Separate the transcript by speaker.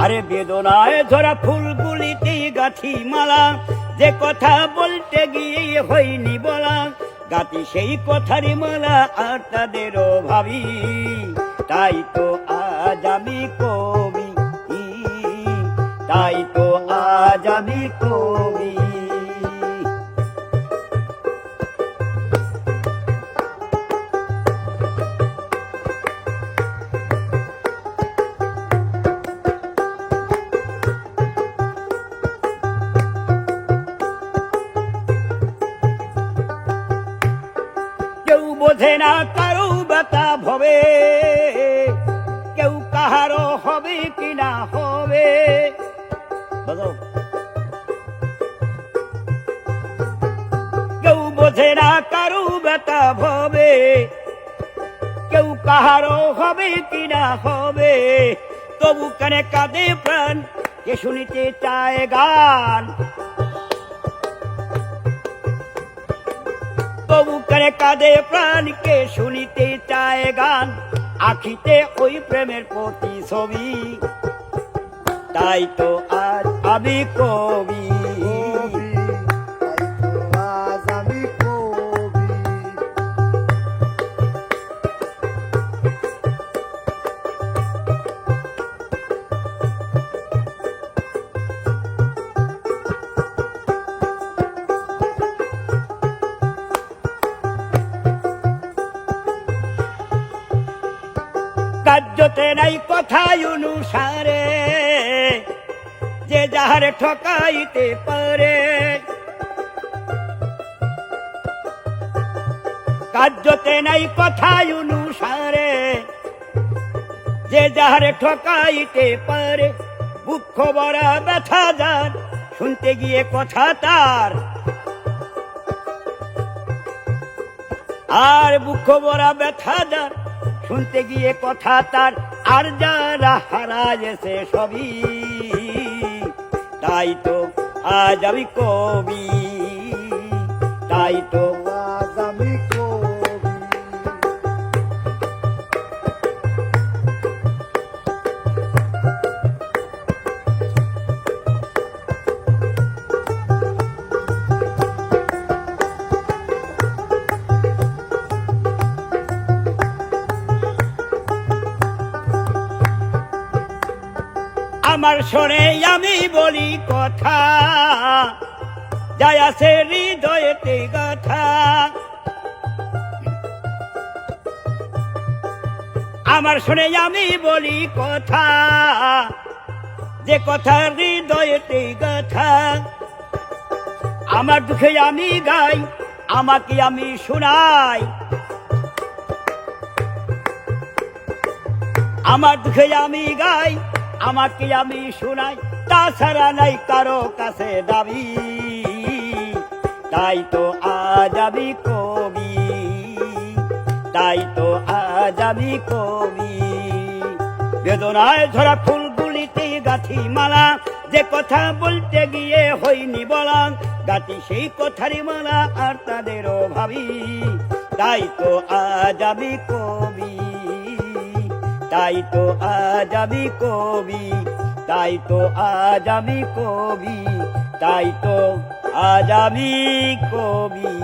Speaker 1: আরে বেদনায় ধরা ফুলগুলিতে গাঁথি মালা, যে কথা বলতে গিয়ে হয়নি বলা, গাঁথি সেই কথারই মালা আর তাদেরও ভাবি। তাই তো আজ আমি কবি, তাই তো আজ আমি কবি। কেউ বোঝে না কারো ব্যথা ভবে, কেউ কাহারও হবে কিনা হবে। কেউ বোঝে না কারো ব্যথা ভবে, কেউ কাহারও হবে কিনা হবে। তবু কানে কাঁদে প্রাণ, কে শুনিতে চায় গান। তবু কানে কাঁদে প্রাণ, কে শুনিতে চায় গান। আখিতে ওই প্রেমের প্রতিছবি, তাই তো আজ আমি কবি। কার্যতে নাই কথায় অনুসারে, যে যাহার ঠকাইতে পারে। কার্যতে নাই কথায় অনুসারে, যে যাহার ঠকাইতে পারে। দুঃখ ভরা ব্যথা যার, শুনতে গিয়ে কথা তার। আর দুঃখ ভরা ব্যথা যার, শুনতে গিয়ে কথা তার। আর যারা হারায়েছে সবই, তাই তো আজ আমি কবি, তাই তো আজ আমি কবি। আমার শোনে আমি বলি কথা, যায় আছে হৃদয়েতে গাথা। আমার শোনে আমি বলি কথা, যে কথা হৃদয়েতে গাথা। আমার দুঃখে আমি গাই, আমাকে আমি শোনাই। আমার দুঃখে আমি গাই, আমাকে আমি শোনাই। তাছাড়া নাই কারো কাছে দাবি, তাই তো আজ আমি কবি, তাই তো আজ আমি কবি। বেদনায় ধরা ফুলগুলিতে গাঁথি মালা, যে কথা বলতে গিয়ে হয়নি বলা, গাঁথি সেই কথারই মালা আর তাদেরও ভাবি। তাই তো আজ আমি কবি, তাই তো আজ আমি কবি, তাই তো আজ আমি কবি, তাই তো আজ আমি কবি।